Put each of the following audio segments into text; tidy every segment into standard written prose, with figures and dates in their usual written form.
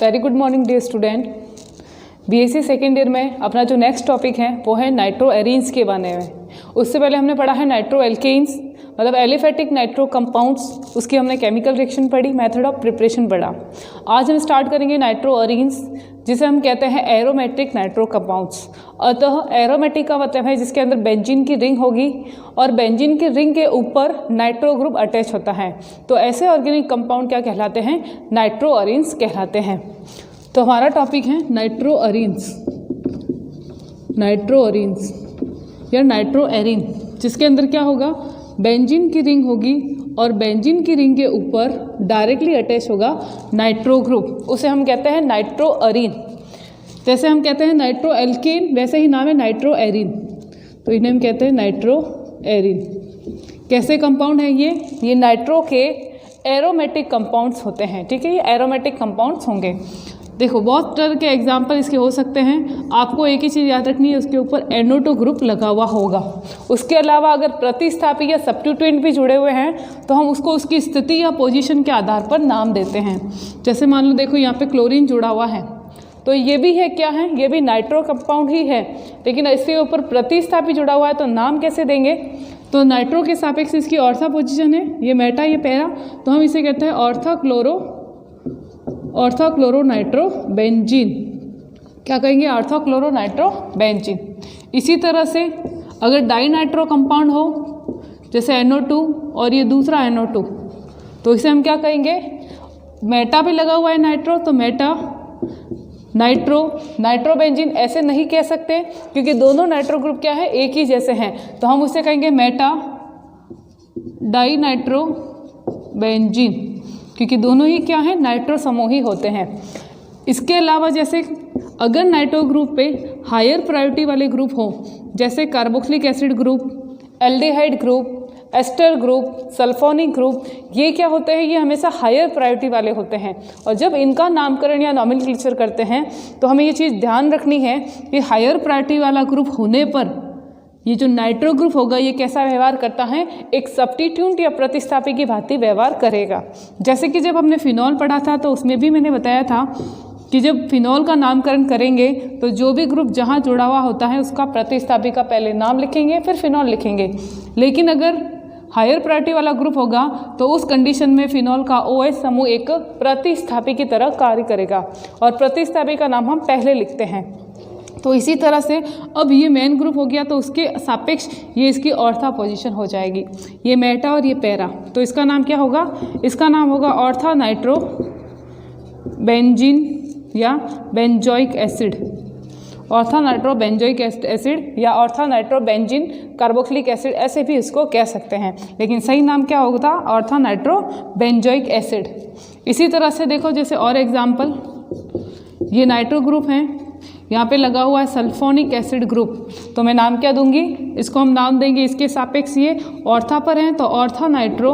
Very good morning dear student. BSc second year में अपना जो नेक्स्ट टॉपिक है वो है नाइट्रो एरीन्स के बारे में। उससे पहले हमने पढ़ा है नाइट्रो एल्केन्स मतलब एलिफेटिक नाइट्रो कंपाउंड्स, उसकी हमने केमिकल रिएक्शन पढ़ी, मेथड ऑफ प्रिपरेशन पढ़ा। आज हम स्टार्ट करेंगे नाइट्रो एरीन्स जिसे हम कहते हैं एरोमेटिक नाइट्रो कंपाउंड्स। अतः एरोमेटिक का मतलब है जिसके अंदर बेंजीन की रिंग होगी और बेंजीन की रिंग के ऊपर नाइट्रो ग्रुप अटैच होता है, तो ऐसे ऑर्गेनिक कंपाउंड क्या कहलाते हैं? नाइट्रो एरीन्स कहलाते हैं। तो हमारा टॉपिक है नाइट्रो एरीन्स, नाइट्रो एरीन्स या नाइट्रो एरीन, जिसके अंदर क्या होगा? बेंजीन की रिंग होगी और बेंजीन की रिंग के ऊपर डायरेक्टली अटैच होगा नाइट्रो ग्रुप, उसे हम कहते हैं नाइट्रो एरीन। जैसे हम कहते हैं नाइट्रो एल्केन, वैसे ही नाम है नाइट्रो एरीन, तो इन्हें हम कहते हैं नाइट्रो एरीन। कैसे कंपाउंड है ये नाइट्रो के एरोमेटिक कंपाउंड्स होते हैं। ठीक है, ये एरोमेटिक कंपाउंड्स होंगे। देखो बहुत तरह के एग्जाम्पल इसके हो सकते हैं, आपको एक ही चीज़ याद रखनी है, उसके ऊपर NO2 ग्रुप लगा हुआ होगा। उसके अलावा अगर प्रतिस्थापी या सब्स्टिट्यूएंट भी जुड़े हुए हैं तो हम उसको उसकी स्थिति या पोजीशन के आधार पर नाम देते हैं। जैसे मान लो देखो यहाँ पे क्लोरीन जुड़ा हुआ है, तो ये भी है क्या है? ये भी नाइट्रो कंपाउंड ही है, लेकिन इसके ऊपर प्रतिस्थापी जुड़ा हुआ है, तो नाम कैसे देंगे? तो नाइट्रो के सापेक्ष इसकी ऑर्था पोजीशन है, ये मेटा ये पैरा, तो हम इसे कहते हैं ऑर्थोक्लोरो नाइट्रो बेंजीन। क्या कहेंगे? ऑर्थोक्लोरो नाइट्रो बेंजीन। इसी तरह से अगर डाई नाइट्रो कंपाउंड हो जैसे NO2 और ये दूसरा NO2, तो इसे हम क्या कहेंगे? मेटा भी लगा हुआ है नाइट्रो, तो मेटा नाइट्रो बेंजीन ऐसे नहीं कह सकते क्योंकि दोनों नाइट्रो ग्रुप क्या है? एक ही जैसे हैं, तो हम उसे कहेंगे मेटा डाई नाइट्रो बेंजीन, क्योंकि दोनों ही क्या है? नाइट्रो समूही होते हैं। इसके अलावा जैसे अगर नाइट्रो ग्रुप पे हायर प्रायोरिटी वाले ग्रुप हो जैसे carboxylic acid group, aldehyde group, ester group, sulphonic group, ये क्या होते हैं? ये हमेशा हायर प्रायोरिटी वाले होते हैं। और जब इनका नामकरण या नॉमेनक्लेचर करते हैं तो हमें ये चीज़ ध्यान रखनी है कि हायर प्रायोरिटी वाला ग्रुप होने पर ये जो नाइट्रो ग्रुप होगा ये कैसा व्यवहार करता है? एक सब्स्टिट्यूएंट या प्रतिस्थापी की भांति व्यवहार करेगा। जैसे कि जब हमने फिनॉल पढ़ा था तो उसमें भी मैंने बताया था कि जब फिनॉल का नामकरण करेंगे तो जो भी ग्रुप जहाँ जुड़ा हुआ होता है उसका प्रतिस्थापी का पहले नाम लिखेंगे फिर फिनॉल लिखेंगे। लेकिन अगर हायर प्रायोरिटी वाला ग्रुप होगा तो उस कंडीशन में फिनॉल का OH समूह एक प्रतिस्थापी की तरह कार्य करेगा और प्रतिस्थापी का नाम हम पहले लिखते हैं। तो इसी तरह से अब ये मेन ग्रुप हो गया तो उसके सापेक्ष ये इसकी ऑर्था पोजीशन हो जाएगी, ये मेटा और ये पैरा, तो इसका नाम क्या होगा? इसका नाम होगा ऑर्था नाइट्रो बेंजीन या benzoic acid, ortho nitro benzoic acid या ortho nitro benzene carboxylic acid, ऐसे भी इसको कह सकते हैं, लेकिन सही नाम क्या होगा? Ortho nitro benzoic acid. इसी तरह से देखो जैसे और एग्जाम्पल, ये नाइट्रो ग्रुप हैं, यहाँ पे लगा हुआ है सल्फोनिक एसिड ग्रुप, तो मैं नाम क्या दूंगी? इसको हम नाम देंगे इसके सापेक्ष ये ऑर्था पर हैं तो ऑर्था नाइट्रो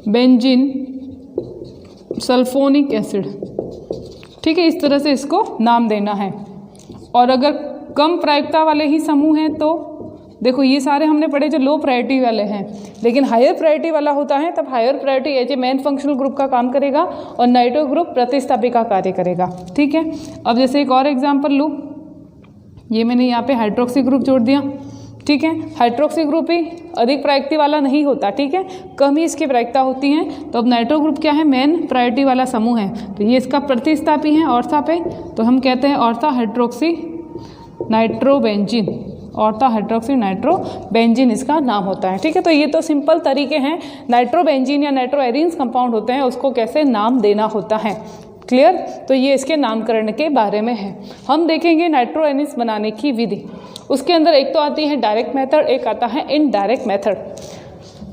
बेंजीन सल्फोनिक एसिड। ठीक है, इस तरह से इसको नाम देना है। और अगर कम प्रायिकता वाले ही समूह हैं तो देखो ये सारे हमने पढ़े जो लो प्रायोरिटी वाले हैं, लेकिन हायर प्रायोरिटी वाला होता है तब higher priority as a main functional group का काम करेगा और नाइट्रो ग्रुप प्रतिस्थापी का कार्य करेगा। ठीक है, अब जैसे एक और एग्जांपल लूँ, ये मैंने यहाँ पे हाइड्रोक्सी ग्रुप जोड़ दिया। ठीक है, हाइड्रोक्सी ग्रुप ही अधिक प्रायिकता वाला नहीं होता, ठीक है, कम ही इसकी प्रायिकता होती है। तो अब नाइट्रो ग्रुप क्या है? मेन प्रायोरिटी वाला समूह है, तो ये इसका प्रतिस्थापी है ऑर्था पे, तो हम कहते हैं ortho hydroxy nitro benzene, ortho hydroxy nitro benzene इसका नाम होता है। ठीक है, तो ये तो सिंपल तरीके हैं, नाइट्रो बेंजीन या नाइट्रो एरीन्स कंपाउंड होते हैं उसको कैसे नाम देना होता है। क्लियर? तो ये इसके नामकरण के बारे में है। हम देखेंगे नाइट्रो एरीन्स बनाने की विधि। उसके अंदर एक तो आती है डायरेक्ट मेथड, एक आता है इनडायरेक्ट मेथड।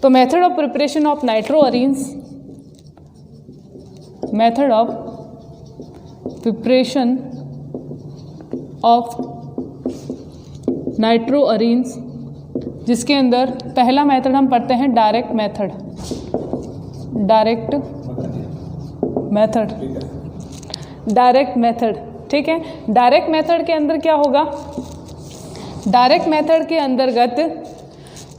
तो method of preparation of nitro arenes, method of preparation of nitro arenes, जिसके अंदर पहला मेथड हम पढ़ते हैं डायरेक्ट मेथड, डायरेक्ट मेथड। ठीक है, डायरेक्ट मेथड के अंदर क्या होगा? डायरेक्ट मेथड के अंतर्गत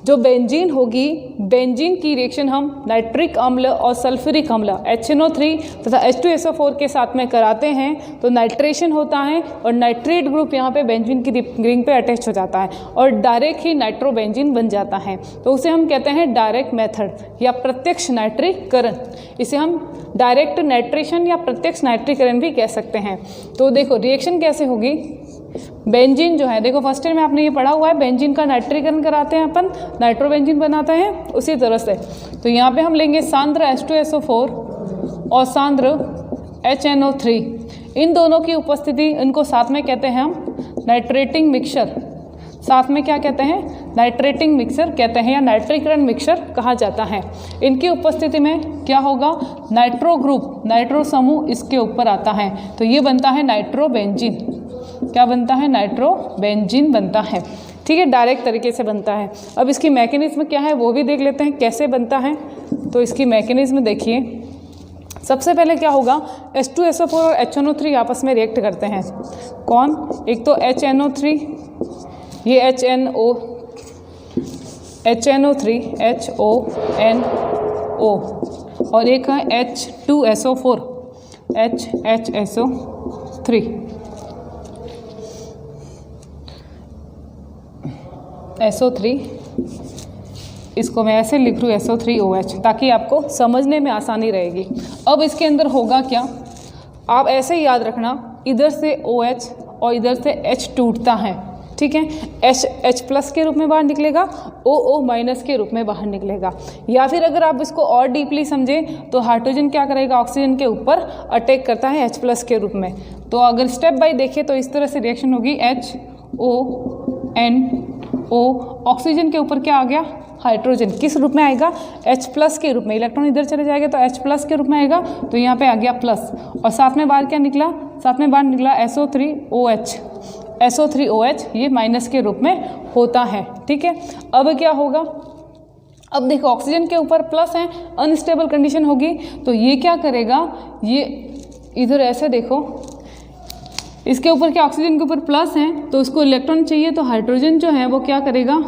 जो बेंजीन होगी, बेंजीन की रिएक्शन हम नाइट्रिक अम्ल और सल्फ्यूरिक अम्ल HNO3 तथा H2SO4 के साथ में कराते हैं तो नाइट्रेशन होता है और नाइट्रेट ग्रुप यहाँ पे बेंजीन की रिंग पे अटैच हो जाता है और डायरेक्ट ही नाइट्रोबेंजीन बन जाता है। तो उसे हम कहते हैं डायरेक्ट मेथड या प्रत्यक्ष नाइट्रीकरण। इसे हम डायरेक्ट नाइट्रेशन या प्रत्यक्ष नाइट्रीकरण भी कह सकते हैं। तो देखो रिएक्शन कैसे होगी, बेंजीन जो है, देखो फर्स्ट ईयर में आपने ये पढ़ा हुआ है, बेंजीन का नाइट्रीकरण कराते हैं अपन, नाइट्रोबेंजीन बनाते हैं उसी तरह से। तो यहाँ पे हम लेंगे सांद्र H2SO4 और सांद्र HNO3, इन दोनों की उपस्थिति, इनको साथ में कहते हैं हम नाइट्रेटिंग मिक्सचर। साथ में क्या कहते हैं, नाइट्रेटिंग मिक्सचर कहते हैं या नाइट्रीकरण मिक्सचर कहा जाता है। इनकी उपस्थिति में क्या होगा, नाइट्रो ग्रुप, नाइट्रो समूह इसके ऊपर आता है तो ये बनता है नाइट्रोबेंजीन। क्या बनता है, नाइट्रोबेंजीन बनता है। ठीक है, डायरेक्ट तरीके से बनता है। अब इसकी मैकेनिज्म क्या है वो भी देख लेते हैं कैसे बनता है। तो इसकी मैकेनिज्म देखिए, सबसे पहले क्या होगा, H2SO4 और HNO3 आपस में रिएक्ट करते हैं। कौन, एक तो HNO3, ये HNO3 HONO और एक है H2SO4 HHSO3। SO3, इसको मैं ऐसे लिख रही हूँ SO3OH ताकि आपको समझने में आसानी रहेगी। अब इसके अंदर होगा क्या, आप ऐसे ही याद रखना, इधर से OH और इधर से H टूटता है। ठीक है, H प्लस के रूप में बाहर निकलेगा, OO माइनस के रूप में बाहर निकलेगा। या फिर अगर आप इसको और डीपली समझें तो हाइड्रोजन क्या करेगा, ऑक्सीजन के ऊपर अटैक करता है H प्लस के रूप में। तो अगर स्टेप बाय देखें तो इस तरह से रिएक्शन होगी, HONO, ऑक्सीजन के ऊपर क्या आ गया, हाइड्रोजन, किस रूप में आएगा, H प्लस के रूप में। इलेक्ट्रॉन इधर चले जाएगा तो H प्लस के रूप में आएगा, तो यहाँ पे आ गया प्लस। और साथ में बाहर क्या निकला, साथ में बाहर निकला SO3OH, ये माइनस के रूप में होता है। ठीक है, अब क्या होगा, अब देखो ऑक्सीजन के ऊपर प्लस है, अनस्टेबल कंडीशन होगी तो ये क्या करेगा, ये इधर ऐसे देखो, इसके ऊपर क्या, ऑक्सीजन के ऊपर प्लस है तो उसको इलेक्ट्रॉन चाहिए, तो हाइड्रोजन जो है वो क्या करेगा,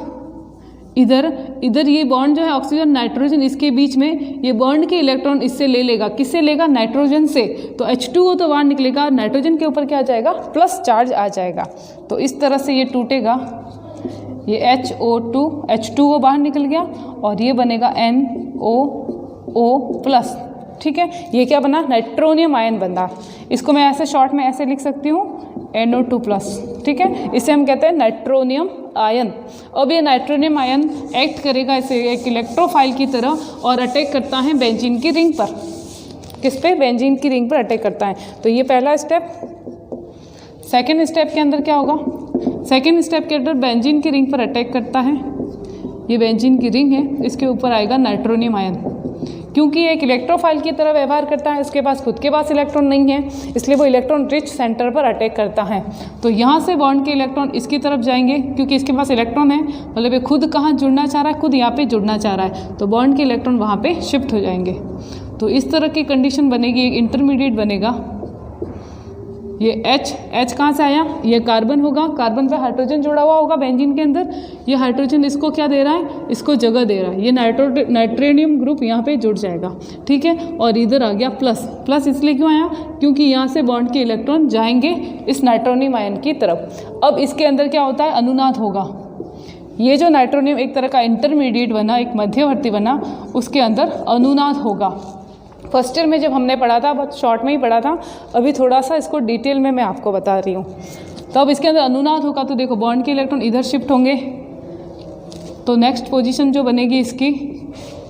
इधर ये बॉन्ड जो है ऑक्सीजन नाइट्रोजन, इसके बीच में ये बॉन्ड के इलेक्ट्रॉन इससे ले लेगा, किससे लेगा, नाइट्रोजन से। तो H2O तो बाहर निकलेगा, नाइट्रोजन के ऊपर क्या आ जाएगा, प्लस चार्ज आ जाएगा। तो इस तरह से ये टूटेगा, ये H2O बाहर निकल गया और ये बनेगा NOO प्लस। ठीक है, ये क्या बना, नाइट्रोनियम आयन बना। इसको मैं ऐसे शॉर्ट में ऐसे लिख सकती हूँ, NO2 प्लस। ठीक है, इसे हम कहते हैं नाइट्रोनियम आयन। अब ये नाइट्रोनियम आयन एक्ट करेगा इसे एक इलेक्ट्रोफाइल की तरह और अटैक करता है बेंजीन की रिंग पर। किस पे, बेंजीन की रिंग पर अटैक करता है। तो ये पहला स्टेप। सेकेंड स्टेप के अंदर क्या होगा, सेकेंड स्टेप के अंदर बेंजीन की रिंग पर अटैक करता है, ये बेंजीन की रिंग है, इसके ऊपर आएगा नाइट्रोनियम आयन। क्योंकि ये एक इलेक्ट्रोफाइल की तरह व्यवहार करता है, उसके पास खुद के पास इलेक्ट्रॉन नहीं है, इसलिए वो इलेक्ट्रॉन रिच सेंटर पर अटैक करता है। तो यहाँ से बॉन्ड के इलेक्ट्रॉन इसकी तरफ जाएंगे, क्योंकि इसके पास इलेक्ट्रॉन है, मतलब ये खुद कहाँ जुड़ना चाह रहा है, खुद यहाँ पे जुड़ना चाह रहा है, तो बॉन्ड के इलेक्ट्रॉन वहाँ पे शिफ्ट हो जाएंगे। तो इस तरह की कंडीशन बनेगी, एक इंटरमीडिएट बनेगा। ये H कहाँ से आया, ये कार्बन होगा, कार्बन पे हाइड्रोजन जुड़ा हुआ होगा बेंजीन के अंदर, ये हाइड्रोजन इसको क्या दे रहा है, इसको जगह दे रहा है, ये नाइट्रोनियम ग्रुप यहाँ पे जुड़ जाएगा। ठीक है, और इधर आ गया प्लस। प्लस इसलिए क्यों आया, क्योंकि यहाँ से बॉन्ड के इलेक्ट्रॉन जाएंगे इस नाइट्रोनियम आयन की तरफ। अब इसके अंदर क्या होता है, अनुनाद होगा। ये जो नाइट्रोनियम एक तरह का इंटरमीडिएट बना, एक मध्यवर्ती बना, उसके अंदर अनुनाद होगा। फर्स्ट ईयर में जब हमने पढ़ा था, बहुत शॉर्ट में ही पढ़ा था, अभी थोड़ा सा इसको डिटेल में मैं आपको बता रही हूँ। तो अब इसके अंदर अनुनाद होगा, तो देखो बॉन्ड के इलेक्ट्रॉन इधर शिफ्ट होंगे, तो नेक्स्ट पोजीशन जो बनेगी इसकी,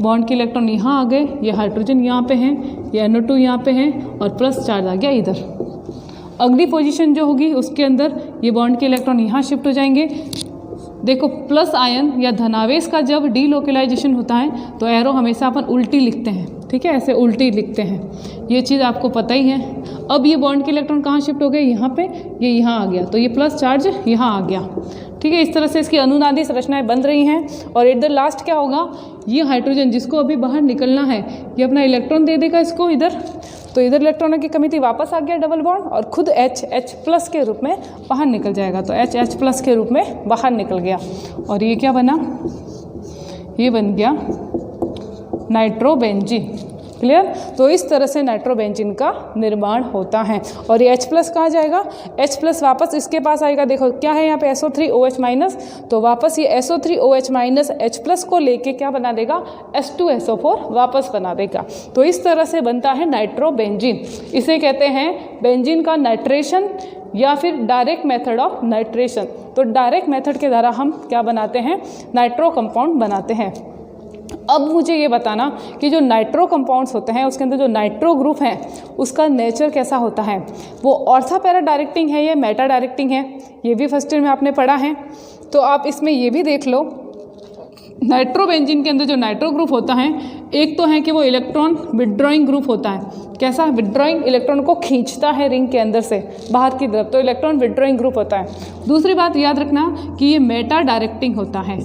बॉन्ड के इलेक्ट्रॉन यहाँ आ गए, ये हाइड्रोजन यहाँ पे हैं, ये NO2 यहाँ पे हैं और प्लस चार्ज आ गया इधर। अगली पोजीशन जो होगी उसके अंदर ये बॉन्ड के इलेक्ट्रॉन यहाँ शिफ्ट हो जाएंगे। देखो प्लस आयन या धनावेश का जब डीलोकलाइजेशन होता है तो एरो हमेशा अपन उल्टी लिखते हैं। ठीक है, ऐसे उल्टी लिखते हैं, ये चीज़ आपको पता ही है। अब ये बॉन्ड के इलेक्ट्रॉन कहाँ शिफ्ट हो गए, यहाँ पे, ये यहाँ आ गया, तो ये प्लस चार्ज यहाँ आ गया। ठीक है, इस तरह से इसकी अनुनादी संरचनाएं बन रही हैं। और एट द लास्ट क्या होगा, ये हाइड्रोजन जिसको अभी बाहर निकलना है, ये अपना इलेक्ट्रॉन दे देगा इसको इधर, तो इधर इलेक्ट्रॉनों की कमी थी, वापस आ गया डबल बॉन्ड और खुद H प्लस के रूप में बाहर निकल जाएगा। तो H प्लस के रूप में बाहर निकल गया और ये क्या बना, ये बन गया नाइट्रोबेंजीन। क्लियर। तो इस तरह से नाइट्रोबेंजीन का निर्माण होता है। और ये H+ कहाँ जाएगा, H+ वापस इसके पास आएगा। देखो क्या है यहाँ पे SO3OH-, तो वापस ये SO3OH- H+ को लेके क्या बना देगा, H2SO4 वापस बना देगा। तो इस तरह से बनता है नाइट्रोबेंजीन। इसे कहते हैं बेंजीन का नाइट्रेशन या फिर डायरेक्ट मेथड ऑफ नाइट्रेशन। तो डायरेक्ट मेथड के द्वारा हम क्या बनाते हैं, नाइट्रो कंपाउंड बनाते हैं। अब मुझे ये बताना कि जो नाइट्रो कंपाउंड्स होते हैं उसके अंदर जो नाइट्रो ग्रुप है उसका नेचर कैसा होता है, वो ऑर्था पैरा डायरेक्टिंग है या मेटा डायरेक्टिंग है, ये भी फर्स्ट ईयर में आपने पढ़ा है। तो आप इसमें ये भी देख लो, नाइट्रोबेंजीन के अंदर जो नाइट्रो ग्रुप होता है, एक तो है कि वो इलेक्ट्रॉन विड्रॉइंग ग्रुप होता है। कैसा, विड्रॉइंग, इलेक्ट्रॉन को खींचता है रिंग के अंदर से बाहर की तरफ, तो इलेक्ट्रॉन विड्रॉइंग ग्रुप होता है। दूसरी बात याद रखना कि ये मेटा डायरेक्टिंग होता है।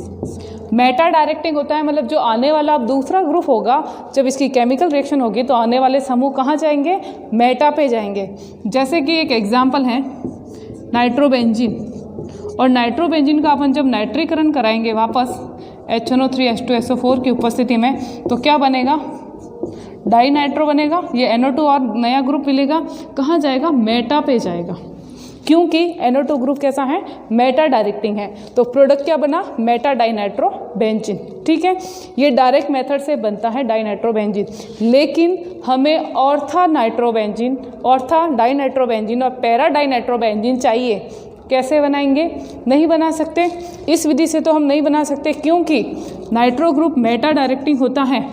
मेटा डायरेक्टिंग होता है मतलब जो आने वाला अब दूसरा ग्रुप होगा, जब इसकी केमिकल रिएक्शन होगी तो आने वाले समूह कहाँ जाएंगे, मेटा पे जाएंगे। जैसे कि एक एग्जाम्पल है नाइट्रोबेंजीन, और नाइट्रोबेंजीन का अपन जब नाइट्रीकरण कराएंगे वापस HNO3H2SO4 की उपस्थिति में, तो क्या बनेगा, डाई नाइट्रो बनेगा। ये NO2 और नया ग्रुप मिलेगा, कहाँ जाएगा, मेटा पे जाएगा, क्योंकि NO2 ग्रुप कैसा है, मेटा डायरेक्टिंग है। तो प्रोडक्ट क्या बना, मेटा डाइनाइट्रोबेंजीन। ठीक है, ये डायरेक्ट मेथड से बनता है डाइनाइट्रोबेंजीन। लेकिन हमें ऑर्था नाइट्रोबेंजीन, ऑर्था डाइनाइट्रोबेंजीन और पैरा डाइनाइट्रोबेंजीन चाहिए। कैसे बनाएंगे, नहीं बना सकते, इस विधि से तो हम नहीं बना सकते, क्योंकि नाइट्रो ग्रुप मेटा डायरेक्टिंग होता है,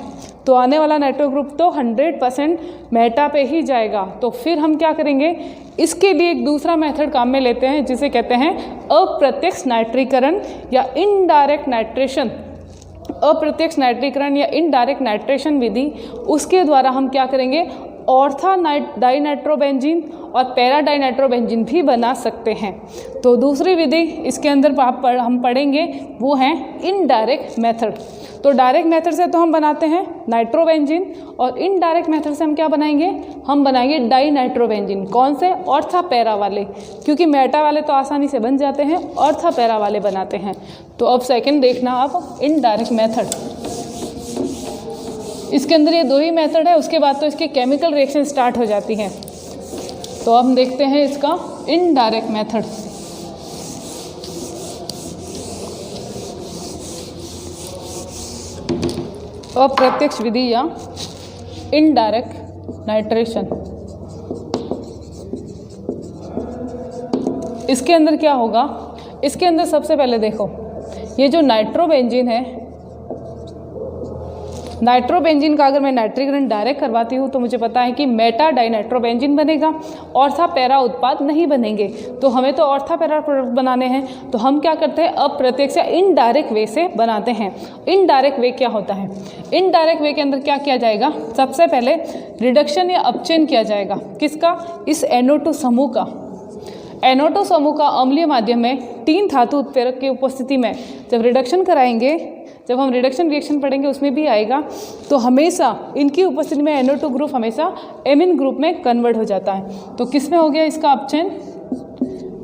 तो आने वाला नाइट्रो ग्रुप तो 100% मेटा पे ही जाएगा। तो फिर हम क्या करेंगे, इसके लिए एक दूसरा मेथड काम में लेते हैं जिसे कहते हैं अप्रत्यक्ष नाइट्रीकरण या इनडायरेक्ट नाइट्रेशन। अप्रत्यक्ष नाइट्रीकरण या इनडायरेक्ट नाइट्रेशन विधि, उसके द्वारा हम क्या करेंगे, ऑर्था डाइनाइट्रोबेंजीन और पैरा डाइनाइट्रोबेंजीन भी बना सकते हैं। तो दूसरी विधि इसके अंदर हम पढ़ेंगे वो है इनडायरेक्ट मेथड। तो डायरेक्ट मेथड से तो हम बनाते हैं नाइट्रोबेंजीन, और इनडायरेक्ट मेथड से हम क्या बनाएंगे, हम बनाएंगे डाइनाइट्रोबेंजीन। कौन से, ऑर्था पैरा वाले, क्योंकि मेटा वाले तो आसानी से बन जाते हैं, ऑर्था पैरा वाले बनाते हैं। तो अब सेकंड देखना आप, इनडायरेक्ट मेथड। इसके अंदर ये दो ही मेथड है, उसके बाद तो इसकी केमिकल रिएक्शन स्टार्ट हो जाती हैं। तो अब हम देखते हैं इसका इनडायरेक्ट मेथड। अप्रत्यक्ष विधि या इनडायरेक्ट नाइट्रेशन। इसके अंदर क्या होगा, इसके अंदर सबसे पहले देखो, ये जो नाइट्रोबेंजीन है, नाइट्रोबेंजीन का अगर मैं नाइट्रीकरण डायरेक्ट करवाती हूँ तो मुझे पता है कि मेटा डाइनाइट्रोबेंजीन बनेगा, ऑर्था पैरा उत्पाद नहीं बनेंगे। तो हमें तो ऑर्था पैरा प्रोडक्ट बनाने हैं, तो हम क्या करते हैं, अप्रत्यक्ष या इनडायरेक्ट वे से बनाते हैं। इनडायरेक्ट वे क्या होता है, इनडायरेक्ट वे के अंदर क्या किया जाएगा, सबसे पहले रिडक्शन या अपचयन किया जाएगा। किसका, इस NO2 समूह का। NO2 समूह का अम्लीय माध्यम में 3 धातु उत्प्रेरक की उपस्थिति में जब रिडक्शन कराएंगे, जब हम रिडक्शन रिएक्शन पढ़ेंगे उसमें भी आएगा, तो हमेशा इनकी उपस्थिति में NO2 ग्रुप हमेशा एमीन ग्रुप में कन्वर्ट हो जाता है। तो किस में हो गया इसका अपचयन,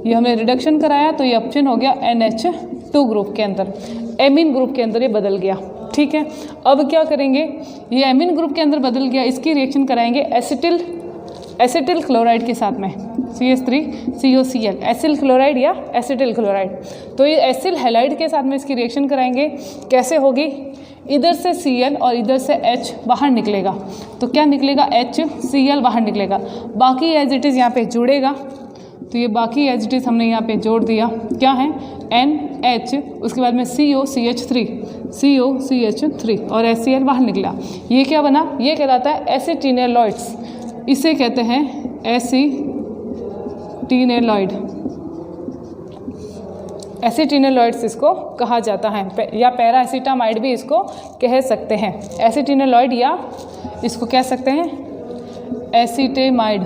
ये हमने रिडक्शन कराया तो ये अपचयन हो गया NH2 ग्रुप के अंदर, एमीन ग्रुप के अंदर ये बदल गया। ठीक है, अब क्या करेंगे, ये एमीन ग्रुप के अंदर बदल गया, इसकी रिएक्शन कराएंगे एसिटिल क्लोराइड के साथ में, CH3COCl, एसिल क्लोराइड या एसिटिल क्लोराइड। तो ये एसिल हैलाइड के साथ में इसकी रिएक्शन कराएंगे। कैसे होगी, इधर से Cl और इधर से H बाहर निकलेगा, तो क्या निकलेगा, HCl बाहर निकलेगा, बाकी एज इट इज़ यहाँ पे जुड़ेगा। तो ये बाकी एज इट इज़ हमने यहाँ पे जोड़ दिया, क्या है, NH, उसके बाद में COCH3 और HCl बाहर निकला। ये क्या बना, ये कहलाता है एसिटिनेलॉइड्स, इसे कहते हैं एसिटिनेलॉइड। एसिटिनेलॉइड्स इसको कहा जाता है, या पैरा एसिटामाइड भी इसको कह सकते हैं। एसिटिनेलॉइड या इसको कह सकते हैं एसिटेमाइड।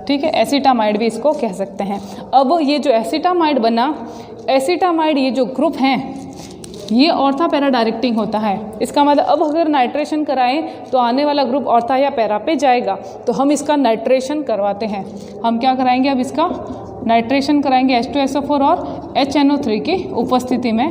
ठीक है, एसिटामाइड भी इसको कह सकते हैं। अब ये जो एसिटामाइड बना, एसिटामाइड ये जो ग्रुप हैं ये ऑर्था पैरा डायरेक्टिंग होता है। इसका मतलब अब अगर नाइट्रेशन कराएं तो आने वाला ग्रुप ऑर्था या पैरा पे जाएगा, तो हम इसका नाइट्रेशन करवाते हैं। हम क्या कराएंगे, अब इसका नाइट्रेशन कराएंगे H2SO4 और HNO3 की उपस्थिति में।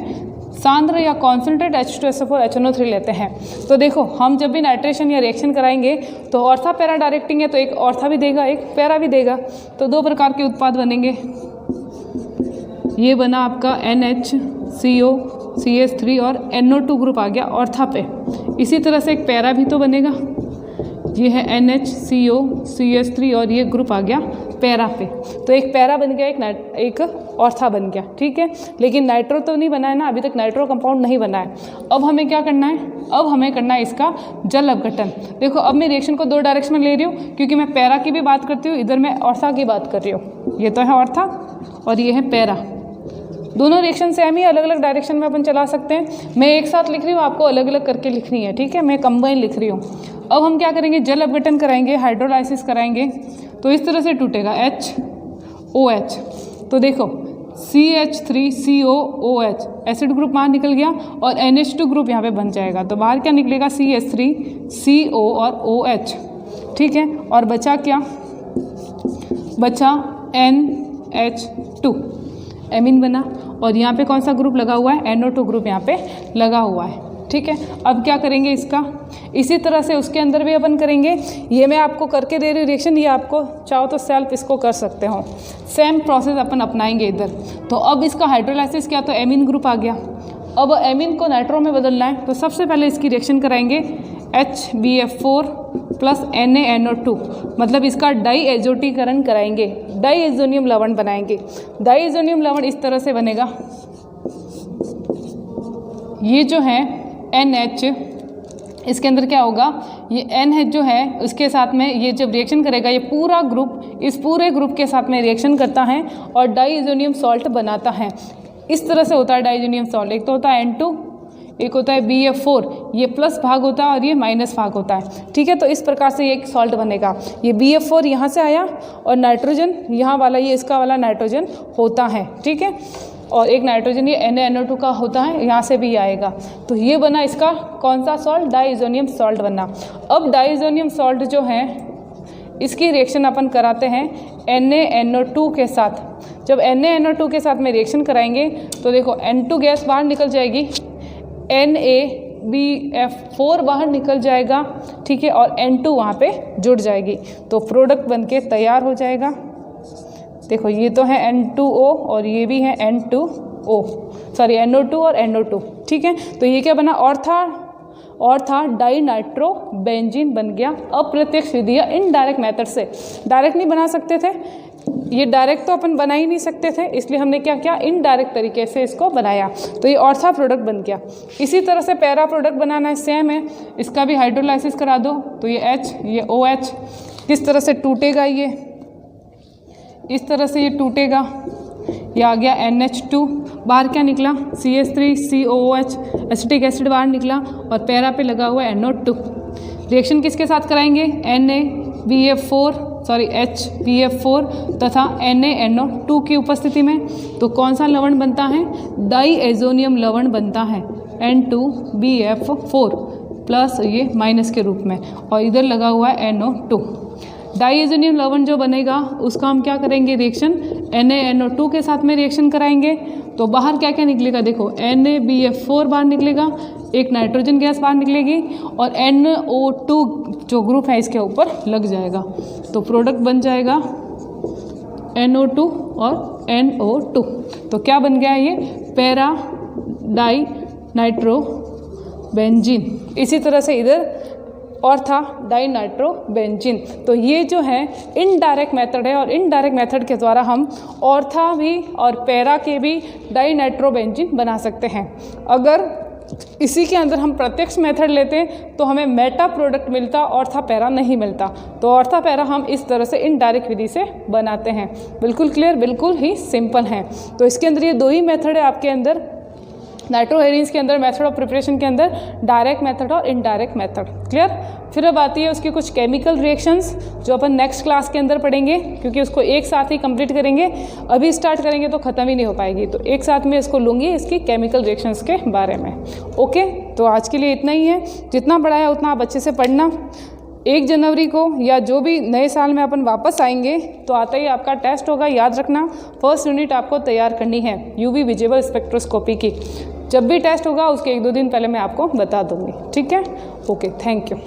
सांद्र या कॉन्सेंट्रेट H2SO4 HNO3 लेते हैं। तो देखो हम जब भी नाइट्रेशन या रिएक्शन कराएंगे तो ऑर्था पैरा डायरेक्टिंग है, तो एक ऑर्था भी देगा एक पैरा भी देगा, तो दो प्रकार के उत्पाद बनेंगे। ये बना आपका NHCO CH3 और NO2 ग्रुप आ गया ऑर्था पे। इसी तरह से एक पैरा भी तो बनेगा, ये है NHCO CH3 और ये ग्रुप आ गया पैरा पे। तो एक पैरा बन गया, एक ऑर्था बन गया, ठीक है। लेकिन नाइट्रो तो नहीं बना है ना, अभी तक नाइट्रो कंपाउंड नहीं बना है। अब हमें क्या करना है, अब हमें करना है इसका जल अपघटन। देखो अब मैं रिएक्शन को दो डायरेक्शन में ले रही हूँ, क्योंकि मैं पैरा की भी बात करती हूँ, इधर मैं ऑर्था की बात कर रही हूँ। ये तो है ऑर्था और ये है पैरा। दोनों रिएक्शन सेम ही, अलग अलग डायरेक्शन में अपन चला सकते हैं। मैं एक साथ लिख रही हूँ, आपको अलग अलग करके लिखनी है, ठीक है। मैं कंबाइन लिख रही हूँ। अब हम क्या करेंगे, जल अपघटन कराएंगे, हाइड्रोलाइसिस कराएंगे, तो इस तरह से टूटेगा HOH। तो देखो CH3COOH एसिड ग्रुप बाहर निकल गया और NH2 ग्रुप यहाँ पे बन जाएगा। तो बाहर क्या निकलेगा, CH3CO और OH, ठीक है। और बचा क्या, बचा NH2 एमीन बना। और यहाँ पे कौन सा ग्रुप लगा हुआ है, NO2 ग्रुप यहाँ पे लगा हुआ है, ठीक है। अब क्या करेंगे इसका, इसी तरह से उसके अंदर भी अपन करेंगे। ये मैं आपको करके दे रही रिएक्शन, ये आपको चाहो तो सेल्फ इसको कर सकते हो। सेम प्रोसेस अपन अपनाएंगे इधर। तो अब इसका हाइड्रोलाइसिस किया तो एमीन ग्रुप आ गया। अब एमीन को नाइट्रो में बदलना है, तो सबसे पहले इसकी रिएक्शन कराएंगे HBF4 प्लस NaNO2, मतलब इसका डाई एजोटीकरण कराएंगे, डाई एजोनियम लवण बनाएंगे। डाई एजोनियम लवण इस तरह से बनेगा, ये जो है NH, इसके अंदर क्या होगा, ये NH जो है उसके साथ में ये जब रिएक्शन करेगा, ये पूरा ग्रुप इस पूरे ग्रुप के साथ में रिएक्शन करता है और डाईएजोनियम सॉल्ट बनाता है। इस तरह से होता है डाईएजोनियम सॉल्ट। एक तो होता है N2, एक होता है BF4, ये प्लस भाग होता है और ये माइनस भाग होता है, ठीक है। तो इस प्रकार से ये एक सॉल्ट बनेगा। ये BF4 यहाँ से आया और नाइट्रोजन यहाँ वाला, ये इसका वाला नाइट्रोजन होता है, ठीक है। और एक नाइट्रोजन ये NaNO2 का होता है, यहाँ से भी आएगा। तो ये बना इसका कौन सा सॉल्ट, डाईएजोनियम सॉल्ट बना। अब डाईएजोनियम सॉल्ट जो है इसकी रिएक्शन अपन कराते हैं NaNO2 के साथ। जब NaNO2 के साथ में रिएक्शन कराएंगे तो देखो N2 गैस बाहर निकल जाएगी, NaBF4 बाहर निकल जाएगा, ठीक है, और N2 वहाँ पे जुड़ जाएगी, तो प्रोडक्ट बनके तैयार हो जाएगा। देखो ये तो है N2O और ये भी है N2O, सॉरी NO2 और NO2, ठीक है। तो ये क्या बना, ऑर्था डाई नाइट्रो बेंजीन बन गया। अप्रत्यक्ष विधि या इनडायरेक्ट मेथड से, डायरेक्ट नहीं बना सकते थे, ये डायरेक्ट तो अपन बना ही नहीं सकते थे, इसलिए हमने क्या किया, इनडायरेक्ट तरीके से इसको बनाया, तो ये ऑर्था प्रोडक्ट बन गया। इसी तरह से पैरा प्रोडक्ट बनाना है, सेम है, इसका भी हाइड्रोलाइसिस करा दो, तो ये H, ये OH किस तरह से टूटेगा, ये इस तरह से ये टूटेगा। ये आ गया NH2, बाहर क्या निकला, CH3COOH एसिटिक एसिड बाहर निकला और पैरा पे लगा हुआ NO2। रिएक्शन किसके साथ कराएंगे, HBF4 तथा NaNO2 की उपस्थिति में। तो कौन सा लवण बनता है, डाईएजोनियम लवण बनता है N2BF4 प्लस ये माइनस के रूप में, और इधर लगा हुआ है NO2। डाईएजोनियम लवण जो बनेगा उसका हम क्या करेंगे, रिएक्शन NaNO2 के साथ में रिएक्शन कराएंगे। तो बाहर क्या क्या निकलेगा, देखो NaBF4 बाहर निकलेगा, एक नाइट्रोजन गैस बाहर निकलेगी और NO2 जो ग्रुप है इसके ऊपर लग जाएगा, तो प्रोडक्ट बन जाएगा NO2 और NO2। तो क्या बन गया, ये पैरा डाई नाइट्रो बेंजीन। इसी तरह से इधर ऑर्था डाई नाइट्रो बेंजीन। तो ये जो है इनडायरेक्ट मेथड है, और इनडायरेक्ट मेथड के द्वारा हम ऑर्था भी और पैरा के भी डाई नाइट्रो बेंजीन बना सकते हैं। अगर इसी के अंदर हम प्रत्यक्ष मेथड लेते तो हमें मेटा प्रोडक्ट मिलता, ऑर्था पैरा नहीं मिलता। तो ऑर्था पैरा हम इस तरह से इनडायरेक्ट विधि से बनाते हैं। बिल्कुल क्लियर, बिल्कुल ही सिंपल है। तो इसके अंदर ये दो ही मेथड है आपके अंदर, नाइट्रोहेरिन्स के अंदर मेथड ऑफ प्रिपरेशन के अंदर, डायरेक्ट मेथड और इनडायरेक्ट मेथड। क्लियर। फिर अब आती है उसकी कुछ केमिकल रिएक्शंस जो अपन नेक्स्ट क्लास के अंदर पढ़ेंगे, क्योंकि उसको एक साथ ही कंप्लीट करेंगे। अभी स्टार्ट करेंगे तो ख़त्म ही नहीं हो पाएगी, तो एक साथ में इसको लूँगी इसकी केमिकल रिएक्शंस के बारे में। ओके, तो आज के लिए इतना ही है। जितना पढ़ाया उतना आप अच्छे से पढ़ना। 1 जनवरी को या जो भी नए साल में अपन वापस आएंगे तो आता ही आपका टेस्ट होगा, याद रखना। फर्स्ट यूनिट आपको तैयार करनी है UV विजिबल स्पेक्ट्रोस्कोपी की। जब भी टेस्ट होगा उसके 1-2 दिन पहले मैं आपको बता दूँगी, ठीक है। Okay, thank you.